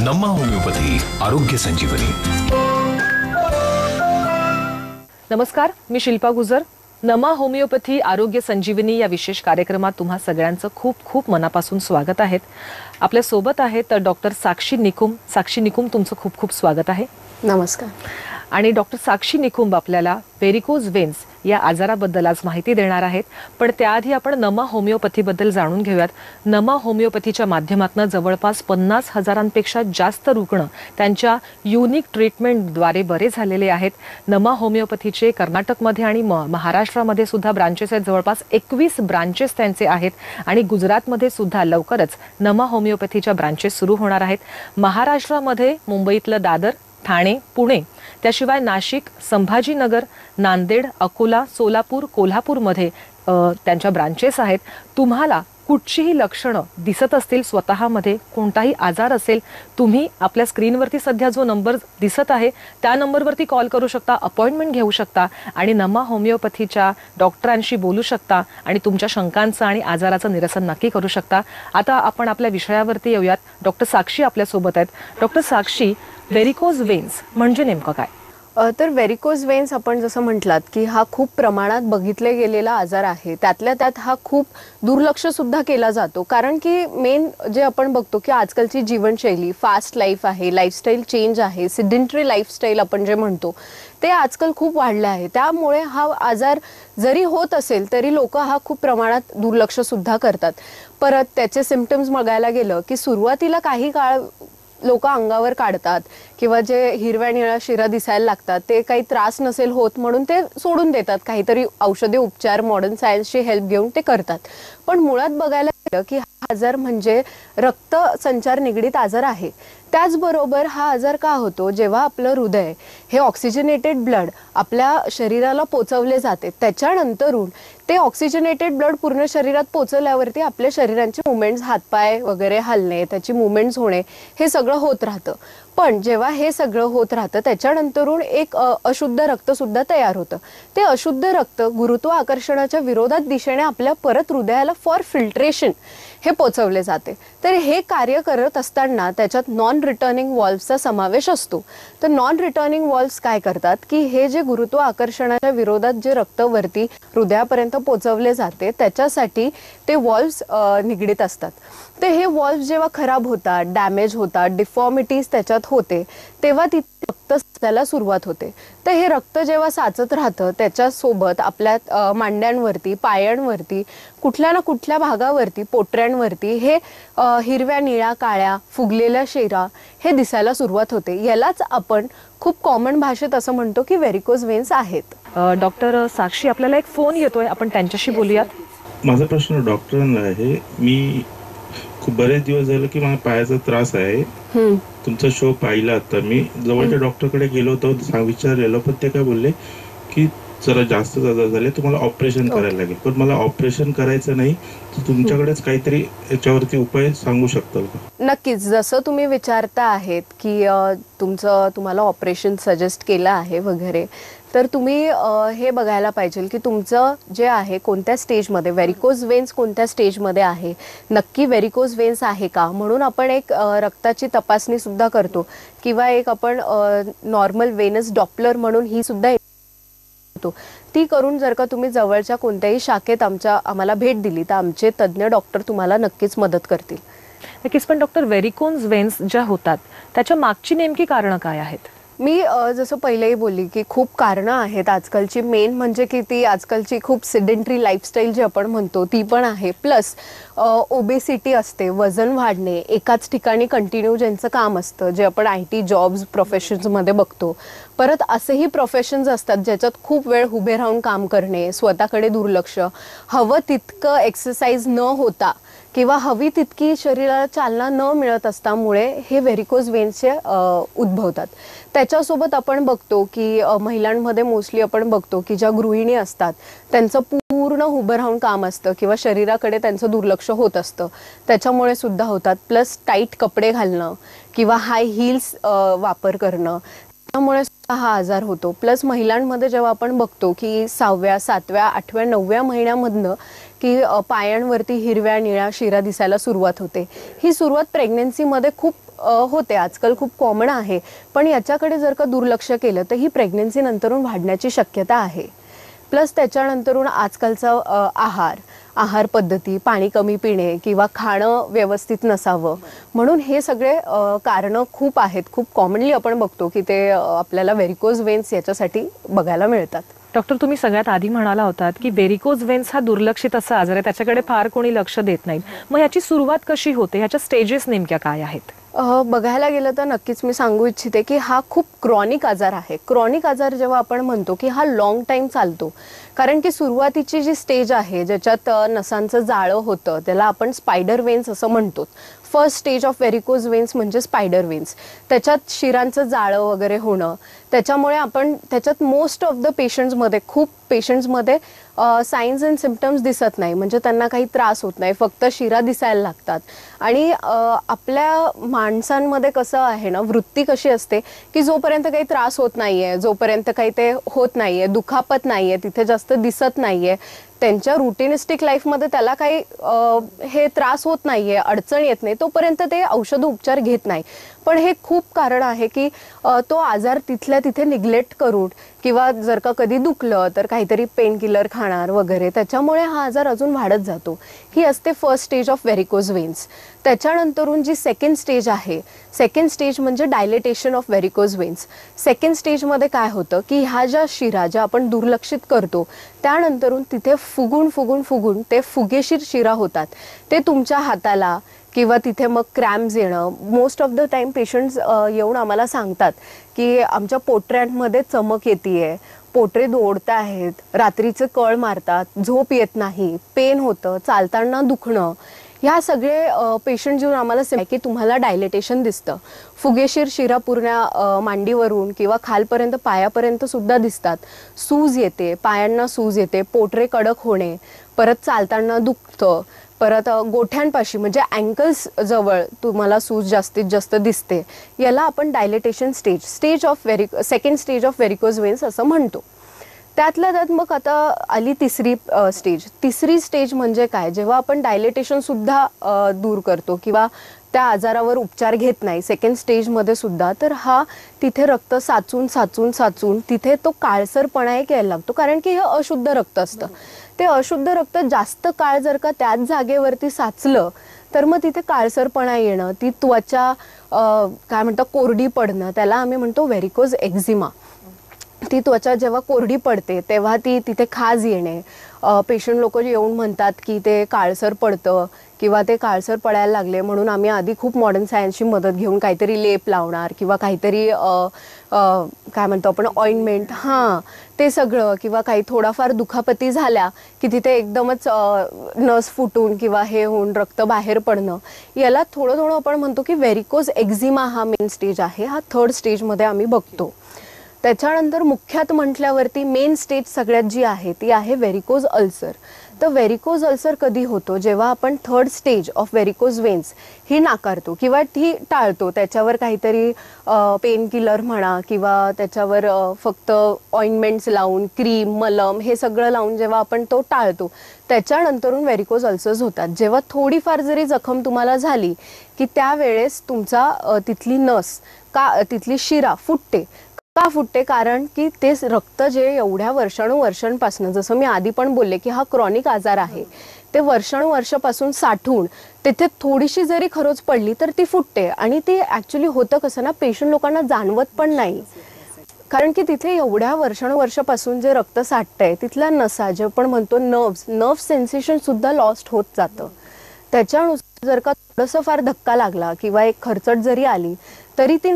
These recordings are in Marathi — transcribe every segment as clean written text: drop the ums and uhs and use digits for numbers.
नमा होमिओपॅथी आरोग्य संजीवनी। नमस्कार, मी शिल्पा गुजर। नमा होमिओपॅथी आरोग्य संजीवनी या विशेष कार्यक्रमात तुम्हा सगळ्यांचं खूप खूप मनापासून स्वागत आहे। आपल्या सोबत आहेत डॉक्टर साक्षी निकुम। साक्षी निकुम, तुमचं खूप खूप स्वागत आहे। नमस्कार। आणि डॉक्टर साक्षी निकुम आपल्याला व्हेरिकोज वेन्स या आजाराबद्दल आज माहिती देणार आहेत। पण त्याआधी आपण नमा होमिओपॅथी बद्दल जाणून घेऊयात। नमा होमिओपॅथीच्या माध्यमातून जवळपास 50,000पेक्षा जास्त रुग्ण त्यांच्या युनिक ट्रीटमेंटद्वारे बरे झालेले आहेत। नमा होमिओपॅथीचे कर्नाटकमध्ये आणि महाराष्ट्रामध्ये सुद्धा ब्रांचेस आहेत। जवळपास 21 ब्रांचेस त्यांचे आहेत आणि गुजरातमध्ये सुद्धा लवकरच नमा होमिओपॅथीच्या ब्रांचेस सुरू होणार आहेत। महाराष्ट्रामध्ये मुंबईतलं दादर, ठाणे, पुणे, त्याशिवाय नाशिक, संभाजीनगर, नांदेड, अकोला, सोलापूर, कोल्हापूरमध्ये त्यांच्या ब्रांचेस आहेत। तुम्हाला कुठचीही लक्षणं दिसत असतील, स्वतःमध्ये कोणताही आजार असेल, तुम्ही आपल्या स्क्रीनवरती सध्या जो नंबर दिसत आहे त्या नंबरवरती कॉल करू शकता, अपॉइंटमेंट घेऊ शकता आणि नमा होमिओपॅथीच्या डॉक्टरांशी बोलू शकता आणि तुमच्या शंकांचं आणि आजाराचं निरसन नक्की करू शकता। आता आपण आपल्या विषयावरती येऊयात। डॉक्टर साक्षी आपल्यासोबत आहेत। डॉक्टर साक्षी, व्हेरिकोज वेन्स म्हणजे नेमकं काय? तर व्हेरिकोज वेन्स आपण जसं म्हटलात की हा खूप प्रमाणात बघितले गेलेला आजार आहे। त्यातल्या त्यात हा खूप दुर्लक्ष सुद्धा केला जातो, कारण की मेन जे आपण बघतो की आजकालची जीवनशैली फास्ट लाईफ आहे, लाईफस्टाईल चेंज आहे, सिडेंटरी लाईफस्टाईल आपण जे म्हणतो ते आजकाल खूप वाढले आहे। त्यामुळे हा आजार जरी होत असेल तरी लोक हा खूप प्रमाणात दुर्लक्ष सुद्धा करतात। परत त्याचे सिम्पटम्स बघायला गेलं की सुरुवातीला काही काळ लोक अंगावर काढतात किंवा जे हिरव्या निळ्या शिरा दिसायला लागतात ते काही त्रास नसेल होत म्हणून ते सोडून देतात, काहीतरी औषधी उपचार मॉडर्न सायन्सची हेल्प घेऊन ते करतात। पण मुळात बघायला गेलं की हा आजार म्हणजे रक्त संचार निगडित आजार आहे। त्याचबरोबर हा आजार का होतो, जेव्हा आपलं हृदय हे ऑक्सिजनेटेड ब्लड आपल्या शरीराला पोचवले जाते, त्याच्यानंतरून ते ऑक्सिजनेटेड ब्लड पूर्ण शरीरात पोचवल्यावरती आपल्या शरीराचे मुवमेंट्स, हातपाय वगैरे हलणे, त्याची मुवमेंट्स होणे हे सगळं होत राहतं। पण जेव्हा हे सगळं होत राहतं त्याच्यानंतरून एक अशुद्ध रक्त सुद्धा तयार होतं। ते अशुद्ध रक्त गुरुत्वाकर्षणाच्या विरोधात दिशेने आपल्या परत हृदयाला फॉर फिल्ट्रेशन हे पोचवले जाते। तर हे कार्य करत असताना त्याच्यात नॉन रिटर्निंग वॉल्व्सचा समावेश असतो। तर नॉन रिटर्निंग वॉल्व्स काय करतात की हे जे गुरुत्वाकर्षणाच्या विरोधात जे रक्त वरती हृदयापर्यंत पोचवले जाते त्याच्यासाठी ते वॉल्व्स निगडित असतात। ते हे वॉल्व्स जेव्हा खराब होतात, डॅमेज होतात, डिफॉर्मिटीज त्याच्यात होते, तेव्हा तिथे रक्त साचायला सुरुवात होते। तर हे रक्त जेव्हा साचत राहतं त्याच्यासोबत आपल्या मांड्यांवरती, पायांवरती, कुठल्या ना कुठल्या भागावरती, पोटऱ्यांवरती हे हिरव्या निळ्या काळ्या फुगलेल्या शेरा हे दिसायला सुरुवात होते। यालाच आपण खूप कॉमन भाषेत असं म्हणतो की व्हेरिकोज वेन्स आहेत। डॉक्टर साक्षी, आपल्याला एक फोन येतोय, आपण त्यांच्याशी बोलूयात। माझा प्रश्न डॉक्टरांना आहे। मी खूप बरेच दिवस झाले की मला पायाचा त्रास आहे। तुमचा शो पाहिला आता मी जवळच्या डॉक्टरकडे गेलो होतो, विचारलेलं, पण ते काय बोलले की जरा जास्त आजार झाले, तुम्हाला ऑपरेशन करायला लागेल। पण मला ऑपरेशन करायचं नाही, तर तुमच्याकडेच काहीतरी याच्यावरती उपाय सांगू शकताल का? नक्कीच, जसं तुम्ही विचारता आहेत की तुम्हाला ऑपरेशन सजेस्ट केलं आहे वगैरे, तर तुम्ही हे बघायला पाहिजे की तुमचं जे आहे कोणत्या स्टेजमध्ये, व्हेरिकोज वेन्स कोणत्या स्टेजमध्ये आहे, नक्की व्हेरिकोज वेन्स आहे का, म्हणून आपण एक रक्ताची तपासणी सुद्धा करतो किंवा एक आपण नॉर्मल वेनस डॉपलर म्हणून ही सुद्धा ती करून जर का तुम्ही जवळच्या कोणत्याही शाखेत आम्हाला भेट दिली तर आमचे तज्ञ डॉक्टर तुम्हाला नक्कीच मदत करतील। नक्कीच, पण डॉक्टर, व्हेरिकोज वेन्स ज्या होतात त्याच्या मागची नेमकी कारणं काय आहेत? मी जसं पहिलेही बोलली की खूप कारणं आहेत आजकालची। मेन म्हणजे की ती आजकालची खूप सिडेंटरी लाईफस्टाईल जी आपण म्हणतो ती पण आहे, प्लस ओबेसिटी असते, वजन वाढणे, एकाच ठिकाणी कंटिन्यू ज्यांचं काम असतं, जे आपण IT जॉब्स प्रोफेशन्समध्ये बघतो। परत असेही प्रोफेशन्स असतात ज्याच्यात खूप वेळ उभे राहून काम करणे, स्वतःकडे दुर्लक्ष, हवं तितकं एक्सरसाइज न होता किंवा हवी तितकी शरीराला चालना न मिळत असल्यामुळे हे व्हेरिकोज वेन्सचे उद्भवतात। त्याच्यासोबत आपण बघतो की महिलांमध्ये मोस्टली आपण बघतो की ज्या गृहिणी असतात त्यांचं पूर्ण उभं राहून काम असतं किंवा शरीराकडे त्यांचं दुर्लक्ष होत असतं, त्याच्यामुळे सुद्धा होतात। प्लस टाईट कपडे घालणं किंवा हाय हील्स वापर करणं, त्यामुळे हा आजार होतो। प्लस महिलांमध्ये जेव्हा आपण बघतो की 6व्या, 7व्या, 8व्या, 9व्या महिन्यामधनं की पायांवरती हिरव्या निळ्या शिरा दिसायला सुरुवात होते. ही सुरुवात प्रेग्नन्सीमध्ये खूप होते, आजकाल खूप कॉमन आहे. पण याच्याकडे जर का दुर्लक्ष केलं तर ही प्रेग्नन्सी नंतरून वाढण्याची शक्यता आहे. प्लस त्याच्यानंतरून आजकालचा आहार पद्धती, पाणी कमी पिणे किंवा खाणं व्यवस्थित नसावं, म्हणून हे सगळे कारणं खूप आहेत. खूप कॉमनली आपण बघतो की ते आपल्याला व्हेरिकोज वेन्स याच्यासाठी बघायला मिळतात. डॉक्टर, तुम्ही सगळ्यात आधी म्हणाला होतात की व्हेरिकोज वेन्स हा दुर्लक्षित असा आजार आहे, त्याच्याकडे फार कोणी लक्ष देत नाही. मग याची सुरुवात कशी होते, ह्याच्या स्टेजेस नेमक्या काय आहेत? बघायला गेलं तर नक्कीच मी सांगू इच्छिते की हा खूप क्रॉनिक आजार आहे. क्रॉनिक आजार जेव्हा आपण म्हणतो की हा लॉंग टाइम चालतो, कारण की सुरुवातीची जी स्टेज आहे ज्याच्यात नसांचं जाळं होतं त्याला आपण स्पायडर वेन्स असं म्हणतो. First stage of varicose veins म्हणजे स्पायडर वेन्स. त्याच्यात शिरांचं जाळं वगैरे होणं, त्याच्यामुळे आपण त्याच्यात मोस्ट ऑफ द पेशंट्समध्ये, खूप पेशंट्समध्ये साइन्स अँड सिम्पटम्स दिसत नाही, म्हणजे त्यांना काही त्रास होत नाही, फक्त शिरा दिसायला लागतात. आणि आपल्या माणसांमध्ये कसं आहे ना, वृत्ती कशी असते की जोपर्यंत काही त्रास होत नाहीये, जोपर्यंत काही ते होत नाहीये, दुखापत नाहीये, तिथे जास्त दिसत नाहीये, त्यांच्या रुटिनिस्टिक लाईफमध्ये त्याला काही हे त्रास होत नाहीये, अडचण येत नाही, तोपर्यंत ते औषध उपचार घेत नाही. पण हे खूप कारण आहे की तो आजार तिथल्या तिथे निग्लेक्ट करून किंवा जर का कधी दुखलं तर काहीतरी पेन किलर खाणार वगैरे, त्याच्यामुळे हा आजार अजून वाढत जातो. ही असते first stage of varicose veins. त्याच्यानंतरून जी सेकंड स्टेज आहे, सेकंड स्टेज म्हणजे dilatation of varicose veins. Second स्टेजमध्ये काय होतं की ह्या ज्या शिरा ज्या आपण दुर्लक्षित करतो त्यानंतरून तिथे फुगून ते फुगेशीर शिरा होतात. ते तुमच्या हाताला किंवा तिथे मग क्रॅम्प्स येणं. Most of the time patients येऊन आम्हाला सांगतात की आमच्या पोटऱ्यांमध्ये चमक येते, पोटरे ओढत आहेत, रात्रीचे कळ मारतात, झोप येत नाही, पेन होतं, चालताना दुखणं. ह्या सगळे पेशंट जेव्हा आम्हाला सांगतात की तुम्हाला डायलेटेशन दिसतं, फुगेशीर शिरा पूर्ण मांडीवरून किंवा खालपर्यंत पायापर्यंत सुद्धा दिसतात, सूज येते, पायांना सूज येते, पोटरे कडक होणे, परत चालताना दुखतं, परत गोठ्यांपाशी म्हणजे अँकल्स जवळ तुम्हाला सूज जास्तीत जास्त दिसते, याला आपण dilatation second stage of varicose veins असं म्हणतो. त्यातल्या त्यात मग आता आली तिसरी स्टेज म्हणजे काय, जेव्हा आपण डायलेटेशन सुद्धा दूर करतो किंवा त्या आजारावर उपचार घेत नाही सेकंड स्टेजमध्ये सुद्धा, तर हा तिथे रक्त साचून तिथे तो काळसरपणा एक यायला लागतो, कारण की हे अशुद्ध रक्त असतं. ते अशुद्ध रक्त जास्त काळ जर का त्याच जागेवरती साचलं तर मग तिथे काळसरपणा येणं, ती त्वचा काय म्हणतात कोरडी पडणं, त्याला आम्ही म्हणतो व्हेरिकोज एक्झिमा. ती त्वचा जेव्हा कोरडी पडते तेव्हा तिथे खाज येणे, पेशंट लोक येऊन म्हणतात की ते काळसर पडतं किंवा ते काळसर पडायला लागले, म्हणून आम्ही आधी खूप मॉडर्न सायन्सची मदत घेऊन काहीतरी लेप लावणार किंवा काहीतरी काय म्हणतो आपण ऑइंटमेंट, ते सगळं, किंवा काही थोडाफार दुखापती झाल्या की तिथे एकदमच नस फुटून किंवा हे होऊन रक्त बाहेर पडणं, याला थोडं आपण म्हणतो की व्हेरिकोज एक्झिमा हा मेन स्टेज आहे. हा थर्ड स्टेजमध्ये आम्ही बघतो. त्याच्यानंतर मुख्यात म्हटल्यावरती मेन स्टेज सगळ्यात जी आहे ती आहे व्हेरिकोज अल्सर. तर व्हेरिकोज अल्सर कधी होतो, जेव्हा आपण third stage of varicose veins ही नाकारतो किंवा ती टाळतो, त्याच्यावर काहीतरी पेन किलर म्हणा किंवा त्याच्यावर फक्त ऑइंटमेंट्स लावून, क्रीम, मलम हे सगळं लावून जेव्हा आपण तो टाळतो, त्याच्यानंतरून व्हेरिकोज अल्सर्स होतात. जेव्हा थोडीफार जरी जखम तुम्हाला झाली की त्यावेळेस तुमचा तिथली शिरा फुटते. का फुटते? कारण की ते रक्त जे एवढ्या वर्षानुवर्षांपासून, जसं मी आधी पण बोलले की हा क्रॉनिक आजार आहे, ते वर्षानुवर्षापासून साठवून तिथे थोडीशी जरी खरोच पडली तर ती फुटते. आणि ती ॲक्च्युली होतं कसं ना, पेशंट लोकांना जाणवत पण नाही, कारण की तिथे एवढ्या वर्षानुवर्षापासून जे रक्त साठतंय तिथल्या नसा, जे आपण म्हणतो नर्व्ह सेन्सेशन सुद्धा लॉस्ट होत जातं. त्याच्यानुसार जर का थोडंसं फार धक्का लागला किंवा एक खरचट जरी आली तरी ती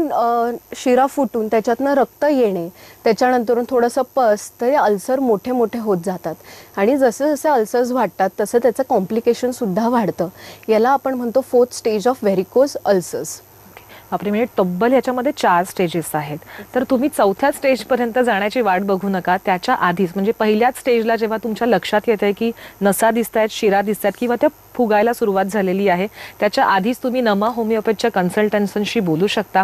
शिरा फुटून त्याच्यातनं रक्त येणे, त्याच्यानंतरून थोडंसं पस, तरी अल्सर मोठे होत जातात. आणि जसे जसे अल्सर्स वाढतात तसं त्याचं कॉम्प्लिकेशनसुद्धा वाढतं. याला आपण म्हणतो fourth stage of varicose ulcers. आपली म्हणजे तब्बल याच्यामध्ये 4 स्टेजेस आहेत. तर तुम्ही चौथ्या स्टेजपर्यंत जाण्याची वाट बघू नका. त्याच्या आधीच म्हणजे पहिल्याच स्टेजला जेव्हा तुमच्या लक्षात येत आहे की नसा दिसत आहेत, शिरा दिसत आहेत किंवा त्या फुगायला सुरुवात झालेली आहे त्याच्या आधीच तुम्ही नमा होमिओपॅथच्या कन्सल्टंट्सशी बोलू शकता.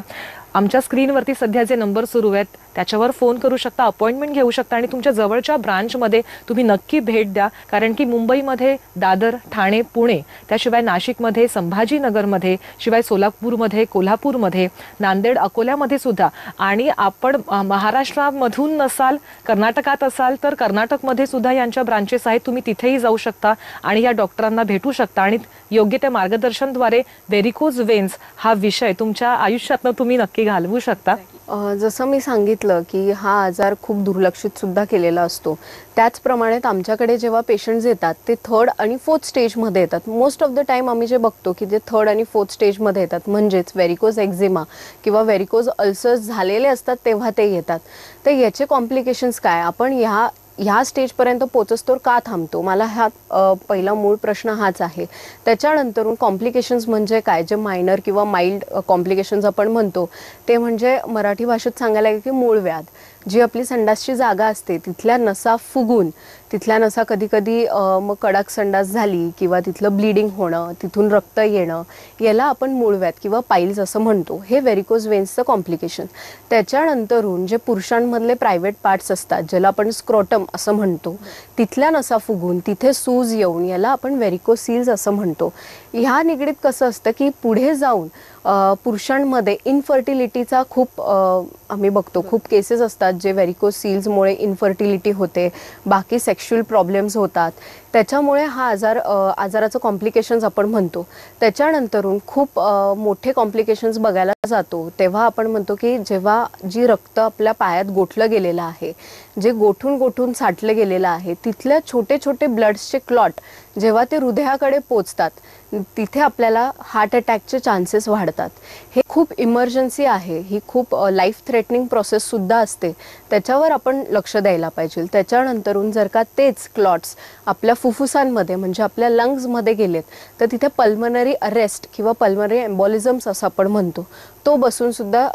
आमच्या स्क्रीनवरती सध्या जे नंबर सुरू आहेत त्याच्यावर फोन करू शकता, अपॉइंटमेंट घेऊ शकता आणि तुमच्या जवळच्या ब्रांचमध्ये तुम्ही नक्की भेट द्या. कारण की मुंबईमध्ये दादर, ठाणे, पुणे, त्याशिवाय नाशिकमध्ये, संभाजीनगरमध्ये, शिवाय सोलापूरमध्ये, कोल्हापूरमध्ये, नांदेड, अकोल्यामध्ये सुद्धा, आणि आपण महाराष्ट्रामधून नसाल, कर्नाटकात असाल तर कर्नाटकमध्ये सुद्धा यांच्या ब्रांचेस आहेत. तुम्ही तिथेही जाऊ शकता आणि या डॉक्टरांना भेटू शकता आणि योग्य त्या मार्गदर्शनद्वारे व्हेरिकोज वेन्स हा विषय तुमच्या आयुष्यातनं तुम्ही नक्की घालवू शकता. जसं मी सांगितलं की हा आजार खूप दुर्लक्षित सुद्धा केलेला असतो, त्याचप्रमाणे आमच्याकडे जेव्हा पेशंट्स येतात ते 3rd आणि 4th स्टेजमध्ये येतात. मोस्ट ऑफ द टाइम आम्ही जे बघतो की जे 3rd आणि 4th स्टेजमध्ये येतात, म्हणजेच व्हेरिकोज एक्झिमा किंवा व्हेरिकोज अल्सर्स झालेले असतात तेव्हा ते येतात. तर याचे कॉम्प्लिकेशन्स काय, आपण ह्या स्टेजपर्यंत पोचस्तोवर का थांबतो, मला हा पहिला मूळ प्रश्न हाच आहे. त्याच्यानंतरून कॉम्प्लिकेशन्स म्हणजे काय, जे मायनर किंवा माइल्ड कॉम्प्लिकेशन्स आपण म्हणतो ते म्हणजे मराठी भाषेत सांगायला गेलं की मूळव्याध. जी आपली संडासची जागा असते तिथल्या नसा फुगून, तिथल्या नसा कधी कधी मग कडक संडास झाली किंवा तिथलं ब्लिडिंग होणं, तिथून रक्त येणं, याला आपण मूळव्याध किंवा पाईल्स असं म्हणतो. हे व्हेरिकोज वेन्सचं कॉम्प्लिकेशन. त्याच्यानंतरून जे पुरुषांमधले प्रायव्हेट पार्ट्स असतात ज्याला आपण स्क्रोटम असं म्हणतो, तिथल्या नसा फुगून तिथे सूज येऊन याला आपण व्हेरिकोसील्स असं म्हणतो. ह्या निगडीत कसं असतं की पुढे जाऊन पुरुषांमध्ये इनफर्टिलिटीचा खूप आम्ही बघतो, खूप केसेस असतात जे व्हेरिकोसील्समुळे इनफर्टिलिटी होते, बाकी सेक्शुअल प्रॉब्लेम्स होतात. त्याच्यामुळे हा आजाराचं कॉम्प्लिकेशन्स आपण म्हणतो. त्याच्यानंतरून खूप मोठे कॉम्प्लिकेशन्स बघायला जातो तेव्हा आपण म्हणतो की जेव्हा जी रक्त आपल्या पायात गोठलं गेलेलं आहे, जे गोठून साठलं गेलेलं आहे, तिथल्या छोटे छोटे ब्लड्सचे क्लॉट जेव्हा ते हृदयाकडे पोचतात तिथे आपल्याला हार्ट अटॅकचे चान्सेस वाढतात. हे खूप इमर्जन्सी आहे, ही खूप लाईफ थ्रेटनिंग प्रोसेस सुद्धा असते, त्याच्यावर आपण लक्ष द्यायला पाहिजे. त्याच्यानंतरून जर का तेच क्लॉट्स आपल्या फुफ्फुसांमध्ये म्हणजे आपल्या लंग्समध्ये गेलेत तर तिथे पल्मनरी अरेस्ट किंवा पल्मनरी एम्बॉलिझम्स असं आपण म्हणतो, तो बसून सुद्धा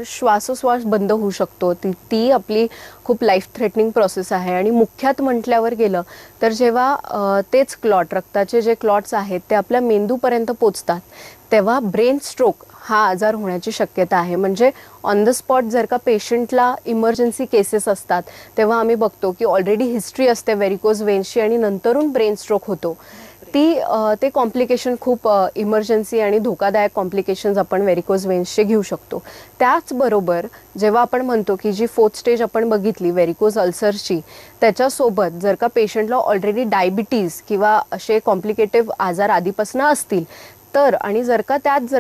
श्वासोश्वास बंद होऊ शकतो. ती आपली खूप लाईफ थ्रेटनिंग प्रोसेस आहे. आणि मुख्यात म्हटल्यावर गेलं तर जेव्हा तेच क्लॉट, रक्ताचे जे क्लॉट्स आहेत ते आपल्या मेंदूपर्यंत पोचतात तेव्हा ब्रेन स्ट्रोक हा आजार होण्याची शक्यता आहे. म्हणजे ऑन द स्पॉट जर का पेशंटला इमर्जन्सी केसेस असतात तेव्हा आम्ही बघतो की ऑलरेडी हिस्ट्री असते व्हेरिकोज वेन्सची आणि नंतरून ब्रेन स्ट्रोक होतो. ते कॉम्प्लिकेशन खूप इमर्जन्सी आणि धोकादायक कॉम्प्लिकेशन्स आपण व्हेरिकोज वेन्सचे घेऊ शकतो. त्याचबरोबर जेव्हा आपण म्हणतो की जी 4th स्टेज आपण बघितली व्हेरिकोज अल्सरची, त्याच्यासोबत जर का पेशंटला ऑलरेडी डायबिटीज किंवा असे कॉम्प्लिकेटिव्ह आजार आधीपासून असतील तर, आणि जर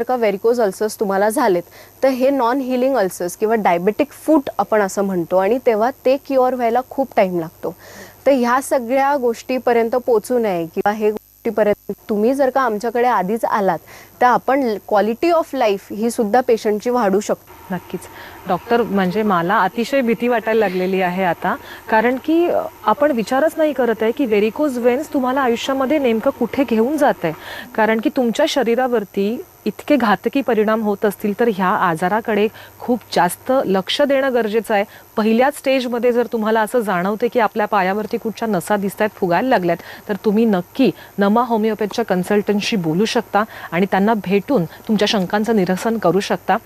का व्हेरिकोज अल्सर्स तुम्हाला झालेत तर हे नॉन हिलिंग अल्सर्स किंवा डायबेटिक फूट आपण असं म्हणतो आणि तेव्हा ते क्युअर व्हायला खूप टाईम लागतो. तर ह्या सगळ्या गोष्टीपर्यंत पोचू नये किंवा हे गोष्टीपर्यंत तुम्ही जर का आमच्याकडे आधीच आलात तर आपण क्वालिटी ऑफ लाईफ ही सुद्धा पेशंटची वाढू शकतो. नक्कीच डॉक्टर, म्हणजे मला अतिशय भीती वाटायला लागलेली आहे आता, कारण की आपण विचारच नाही करत आहे की व्हेरिकोज वेन्स तुम्हाला आयुष्यामध्ये नेमकं कुठे घेऊन जात आहे. कारण की तुमच्या शरीरावरती इतके घातकी परिणाम होत असतील तर ह्या आजाराकडे खूप जास्त लक्ष देणं गरजेचं आहे. पहिल्याच स्टेजमध्ये जर तुम्हाला असं जाणवते की आपल्या पायावरती कुठच्या नसा दिसत आहेत, फुगायला लागल्यात, तर तुम्ही नक्की नमा होमिओपॅथच्या कन्सल्टंटशी बोलू शकता आणि त्यांना भेटून तुमच्या शंकांचं निरसन करू शकता.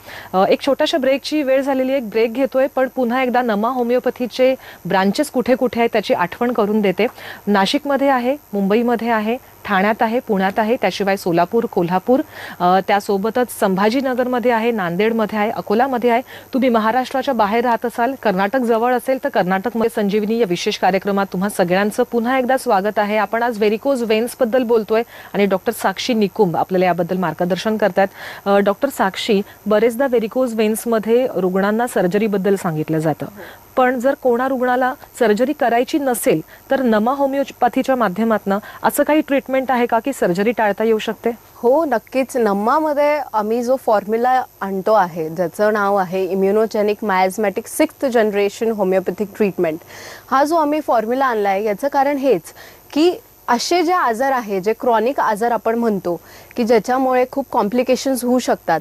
एक छोट्याशा ब्रेकची वेळ झालेली आहे, एक ब्रेक घेतोय, पण पुन्हा एकदा नमा होमिओपॅथीचे ब्रांचेस कुठे कुठे आहेत त्याची आठवण करून देते. नाशिकमध्ये आहे, मुंबईमध्ये आहे, ठाण्यात आहे, पुण्यात आहे, त्याशिवाय सोलापूर, कोल्हापूर, त्यासोबतच संभाजीनगरमध्ये आहे, नांदेडमध्ये आहे, अकोलामध्ये आहे. तुम्ही महाराष्ट्राच्या बाहेर राहत असाल, कर्नाटक जवळ असेल तर कर्नाटकमध्ये संजीवनी या विशेष कार्यक्रमात तुम्हा सगळ्यांचं पुन्हा एकदा स्वागत आहे. आपण आज व्हेरिकोज वेन्स बद्दल बोलतोय आणि डॉक्टर साक्षी निकुंभ आपल्याला याबद्दल मार्गदर्शन करतात. डॉक्टर साक्षी, बरेचदा व्हेरिकोज वेन्समध्ये रुग्णांना सर्जरीबद्दल सांगितलं जातं, पण जर कोणा रुग्णाला सर्जरी करायची नसेल तर नमा होमिओपॅथीच्या माध्यमातून असं काही ट्रीटमेंट आहे का की सर्जरी टाळता येऊ शकते? हो, नक्कीच. नम्मामध्ये आम्ही जो फॉर्म्युला आणतो आहे ज्याचं नाव आहे immunogenic मायझमॅटिक 6th generation homeopathic treatment, हा जो आम्ही फॉर्म्युला आणला आहे याचं कारण हेच की असे जे आजार आहे, जे क्रॉनिक आजार आपण म्हणतो की ज्याच्यामुळे खूप कॉम्प्लिकेशन्स होऊ शकतात,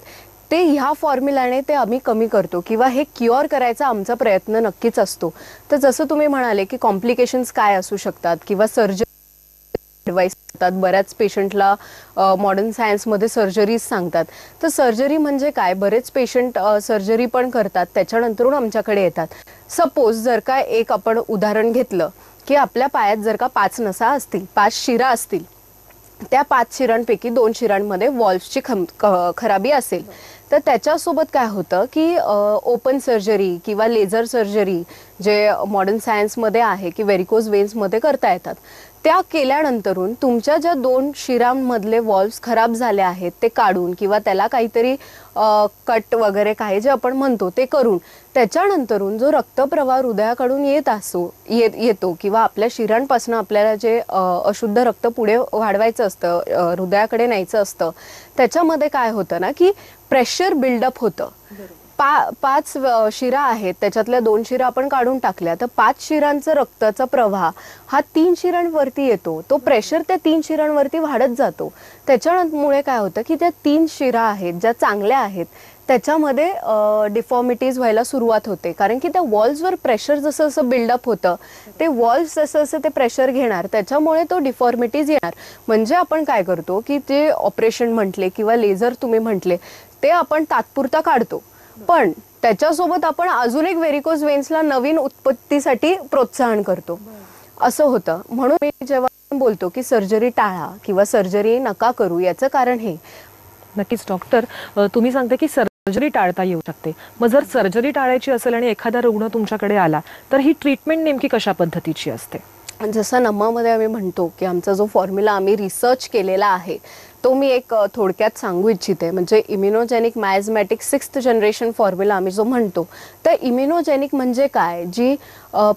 ते ह्या फॉर्म्युलाने ते आम्ही कमी करतो किंवा हे क्युअर करायचा आमचा प्रयत्न नक्कीच असतो. तर जसं तुम्ही म्हणाले की कॉम्प्लिकेशन्स काय असू शकतात किंवा सर्जरी ॲडवाईस करतात, बऱ्याच पेशंटला मॉडर्न सायन्समध्ये सर्जरीज सांगतात. तर सर्जरी म्हणजे काय, बरेच पेशंट सर्जरी पण करतात, त्याच्यानंतरून आमच्याकडे येतात. सपोज जर का एक आपण उदाहरण घेतलं की आपल्या पायात जर का 5 नसा असतील, 5 शिरा असतील, त्या 5 शिरांपैकी 2 शिरांमध्ये वॉल्व्सची खराबी असेल, तर त्याच्यासोबत काय होतं की ओपन सर्जरी किंवा लेझर सर्जरी जे मॉडर्न सायन्समध्ये आहे की व्हेरिकोज वेन्समध्ये करता येतात, त्या केल्यानंतरून तुमच्या ज्या 2 शिरांमधले वॉल्व्स खराब झाले आहेत ते काढून किंवा त्याला काहीतरी कट वगैरे काय जे आपण म्हणतो ते करून, त्याच्यानंतरून जो रक्तप्रवाह हृदयाकडून येतो किंवा आपल्या शिरांपासून आपल्याला जे अशुद्ध रक्त पुढे वाढवायचं असतं, हृदयाकडे न्यायचं असतं, त्याच्यामध्ये काय होतं ना की प्रेशर बिल्डअप होतं. 5 शिरा आहेत, त्याच्यातल्या 2 शिरा आपण काढून टाकल्या, तर 5 शिरांचा रक्ताचा प्रवाह हा 3 शिरांवरती येतो. तो प्रेशर त्या 3 शिरांवरती वाढत जातो. त्याच्यामुळे काय होतं की त्या 3 शिरा आहेत ज्या चांगल्या आहेत त्याच्यामध्ये डिफॉर्मिटीज व्हायला सुरुवात होते, कारण की त्या वॉल्सवर प्रेशर जसं जसं बिल्डअप होतं, ते वॉल्स जसं जसं ते प्रेशर घेणार त्याच्यामुळे तो डिफॉर्मिटीज येणार. म्हणजे आपण काय करतो की ते ऑपरेशन म्हटले किंवा लेझर तुम्ही म्हटले ते आपण तात्पुरता काढतो, पण त्याच्यासोबत आपण अजून एक व्हेरिकोज वेन्सला नवीन उत्पत्तीसाठी प्रोत्साहन करतो, असं होतं. म्हणून मी जेव्हा बोलतो की सर्जरी टाळा किंवा सर्जरी नका करू, याचं कारण हे. नक्कीच डॉक्टर, तुम्ही सांगते की सर्जरी टाळता येऊ शकते. मग जर सर्जरी टाळायची असेल आणि एखादा रुग्ण तुमच्याकडे आला तर ही ट्रीटमेंट नेमकी कशा पद्धतीची असते? जसं नमामध्ये आम्ही म्हणतो की आमचा जो फॉर्म्युला आम्ही रिसर्च केलेला आहे तो मी एक थोडक्यात सांगू इच्छिते. म्हणजे इम्युनोजेनिक मायझमॅटिक 6th जनरेशन फॉर्म्युला आम्ही जो म्हणतो, तर इम्युनोजेनिक म्हणजे काय, जी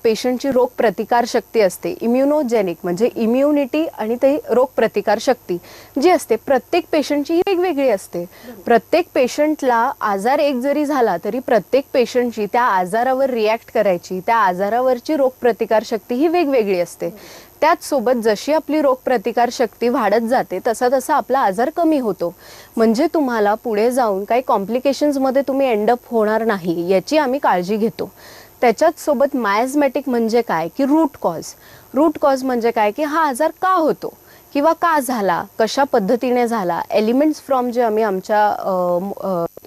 पेशंटची रोगप्रतिकार शक्ती असते. इम्युनोजेनिक म्हणजे इम्युनिटी आणि ते रोगप्रतिकार शक्ती जी असते प्रत्येक पेशंटची वेगवेगळी असते. प्रत्येक पेशंटला आजार एक जरी झाला तरी प्रत्येक पेशंटची त्या आजारावर रिॲक्ट करायची, त्या आजारावरची रोगप्रतिकार शक्ती ही वेगवेगळी असते. त्याचसोबत जशी आपली रोगप्रतिकार शक्ती वाढत जाते तसा तसा आपला आजार कमी होतो. म्हणजे तुम्हाला पुढे जाऊन काही कॉम्प्लिकेशन्समध्ये तुम्ही एंडअप होणार नाही याची आम्ही काळजी घेतो. त्याच्याच सोबत मायझमॅटिक म्हणजे काय की रूट कॉज म्हणजे काय की हा आजार का होतो किंवा का झाला, कशा पद्धतीने झाला. एलिमेंट्स फ्रॉम जे आम्ही आमच्या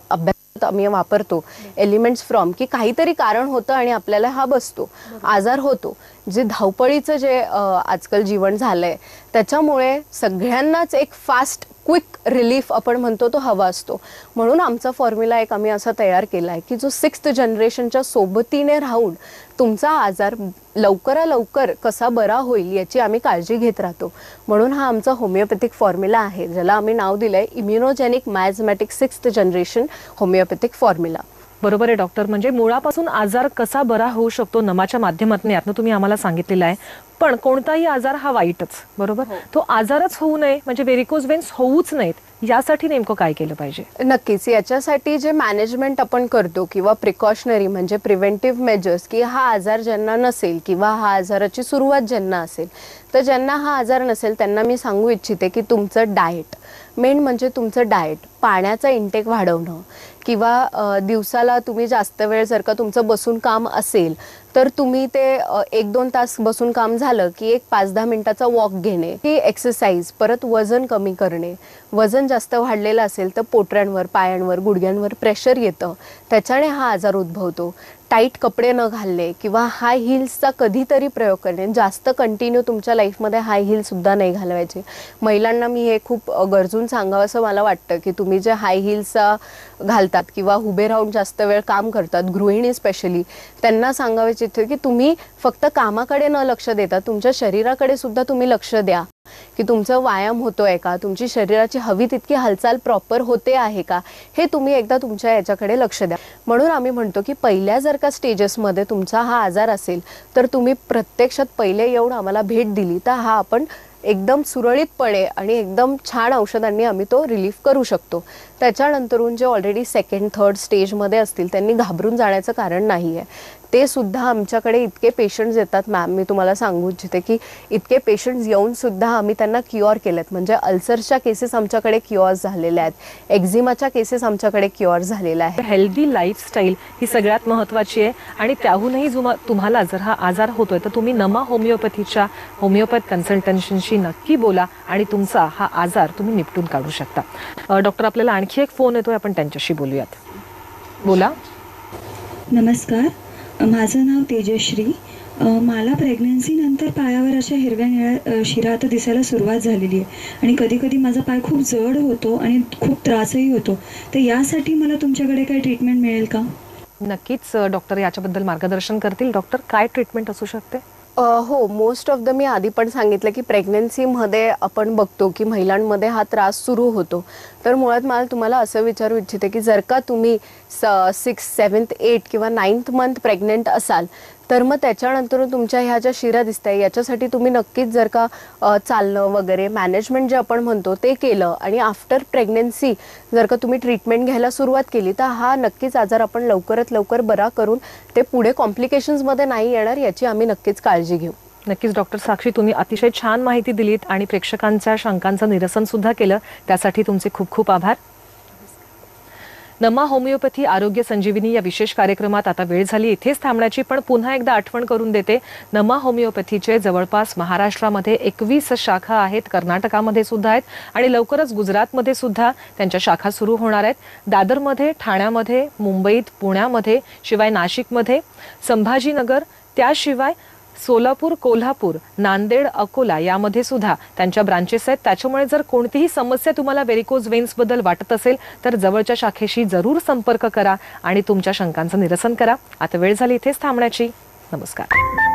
अभ्यासात आम्ही वापरतो, एलिमेंट्स फ्रॉम की काहीतरी कारण होतं आणि आपल्याला हा बसतो, आजार होतो. जे धावपळीचं जे आजकाल जीवन झालंय त्याच्यामुळे सगळ्यांनाच एक फास्ट क्विक रिलीफ आपण म्हणतो तो हवा असतो. म्हणून आमचा फॉर्म्युला एक आम्ही असा तयार केला आहे की जो 6th जनरेशनच्या सोबतीने राहून तुमचा आजार लवकर कसा बरा होईल याची आम्ही काळजी घेत राहतो. म्हणून हा आमचा होमिओपॅथिक फॉर्म्युला आहे, ज्याला आम्ही नाव दिलंय immunogenic मायझमॅटिक 6th generation homeopathic formula. बरोबर आहे डॉक्टर. म्हणजे मुळापासून आजार कसा बरा होऊ शकतो नमाच्या माध्यमातून यातनं तुम्ही आम्हाला सांगितलेलं आहे. पण कोणताही आजार हा वाईटच, बरोबर? तो आजारच होऊ नये म्हणजे व्हेरिकोज वेन्स होऊच नाहीत यासाठी नेमकं काय केलं पाहिजे? नक्कीच याच्यासाठी जे मॅनेजमेंट आपण करतो किंवा प्रिकॉशनरी म्हणजे प्रिव्हेंटिव्ह मेजर्स, की हा आजार ज्यांना नसेल किंवा हा आजाराची सुरुवात ज्यांना असेल, तर ज्यांना हा आजार नसेल त्यांना मी सांगू इच्छिते की तुमचं डाएट, मेन म्हणजे तुमचं डाएट, पाण्याचा इंटेक वाढवणं किंवा दिवसाला तुम्ही जास्त वेळ जर का तुमचं बसून काम असेल तर तुम्ही ते 1-2 तास बसून काम झालं की एक 5-10 मिनिटाचा वॉक घेणे, की एक्सरसाइज, परत वजन कमी करणे. वजन जास्त वाढलेलं असेल तर पोटऱ्यांवर, पायांवर, गुडघ्यांवर प्रेशर येतं, त्याच्याने हा आजार उद्भवतो. टाईट कपडे न घालणे किंवा हाय हिल्सचा कधीतरी प्रयोग करणे, जास्त कंटिन्यू तुमच्या लाईफमध्ये हाय हिलसुद्धा नाही घालवायचे. महिलांना मी हे खूप गरजून सांगावं असं मला वाटतं की तुम्ही जे हाय हिल्सचा घालतात किंवा उभे राहून जास्त वेळ काम करतात, गृहिणी स्पेशली, त्यांना सांगायचे की तुम्ही फक्त कामाकडे न लक्ष देता तुमच्या शरीराकडे सुद्धा तुम्ही लक्ष द्या, की तुमचा व्यायाम होतोय का, तुमची शरीराची हवी तितकी हालचाल प्रॉपर होते आहे का, हे तुम्ही एकदा तुमच्या याच्याकडे लक्ष द्या. म्हणून आम्ही म्हणतो की पहिल्या जर का स्टेजेसमध्ये तुमचा हा आजार असेल तर तुम्ही प्रत्यक्षात पहिले येऊन आम्हाला भेट दिली तर हा आपण एकदम सुरळीतपणे आणि एकदम छान औषधांनी आम्ही तो रिलीफ करू शकतो. त्याच्यानंतरून जे ऑलरेडी सेकंड थर्ड स्टेजमध्ये असतील त्यांनी घाबरून जाण्याचं कारण नाही आहे. ते सुद्धा आमच्याकडे इतके पेशंट्स येतात मॅम, मी तुम्हाला सांगू इच्छिते की इतके पेशंट्स येऊन सुद्धा आम्ही त्यांना क्युअर केलेत. म्हणजे अल्सरच्या केसेस आमच्याकडे क्युअर झालेल्या आहेत, एक्झिमाच्या केसेस आमच्याकडे क्युअर झालेल्या आहेत. हेल्दी लाईफस्टाईल ही सगळ्यात महत्त्वाची आहे आणि त्याहूनही तुम्हाला जर हा आजार होतोय तर तुम्ही नमा होमिओपॅथीच्या होमिओपॅथ कन्सल्टंटशी नक्की बोला आणि तुमचा हा आजार तुम्ही निपटून काढू शकता. डॉक्टर, आपल्याला आणखी एक फोन येतोय, आपण त्यांच्याशी बोलूयात. बोला. नमस्कार, माझं नाव तेजश्री. मला प्रेग्नन्सीनंतर पायावर अशा हिरव्या निळ्या शिरा आता दिसायला सुरुवात झालेली आहे आणि कधी कधी माझा पाय खूप जड होतो आणि खूप त्रासही होतो. तर यासाठी मला तुमच्याकडे काही ट्रीटमेंट मिळेल का? नक्कीच डॉक्टर याच्याबद्दल मार्गदर्शन करतील. डॉक्टर, काय ट्रीटमेंट असू शकते? हो, मोस्ट ऑफ द मी आधी पण सांगितलं की प्रेग्नन्सीमध्ये आपण बघतो की महिलांमध्ये हा त्रास सुरू होतो. तर मुळात मला तुम्हाला असं विचारू इच्छिते की जर का तुम्ही 6th, 7th, 8th किंवा 9th मंथ प्रेग्नेंट असाल तर मग त्याच्यानंतर तुमच्या ह्या ज्या शिरा दिसत आहे याच्यासाठी तुम्ही नक्कीच जर का चालणं वगैरे मॅनेजमेंट जे आपण म्हणतो ते केलं आणि आफ्टर प्रेग्नन्सी जर का तुम्ही ट्रीटमेंट घ्यायला सुरुवात केली तर हा नक्कीच आजार आपण लवकरात लवकर बरा करून ते पुढे कॉम्प्लिकेशन्समध्ये नाही येणार याची आम्ही नक्कीच काळजी घेऊ. नक्कीच डॉक्टर साक्षी, तुम्ही अतिशय छान माहिती दिलीत आणि प्रेक्षकांच्या शंकांचं निरसन सुद्धा केलं, त्यासाठी तुमचे खूप खूप आभार. नमा होमिओपॅथी आरोग्य संजीवनी या विशेष कार्यक्रमात आता वेळ झाली इथेच थांबण्याची, पण पुन्हा एकदा आठवण करून देते, नमा होमिओपॅथीचे जवळपास महाराष्ट्रामध्ये 21 शाखा आहेत, कर्नाटकामध्ये सुद्धा आहेत आणि लवकरच गुजरातमध्ये सुद्धा त्यांच्या शाखा सुरू होणार आहेत. दादरमध्ये, ठाण्यामध्ये, मुंबईत, पुण्यामध्ये, शिवाय नाशिकमध्ये, संभाजीनगर, त्याशिवाय सोलापूर, कोल्हापूर, नांदेड, अकोला यामध्ये सुद्धा त्यांच्या ब्रांचेस आहेत. त्याच्यामुळे जर कोणतीही समस्या तुम्हाला व्हेरिकोज वेन्सबद्दल वाटत असेल तर जवळच्या शाखेशी जरूर संपर्क करा आणि तुमच्या शंकांचं निरसन करा. आता वेळ झाली इथेच थांबण्याची. नमस्कार.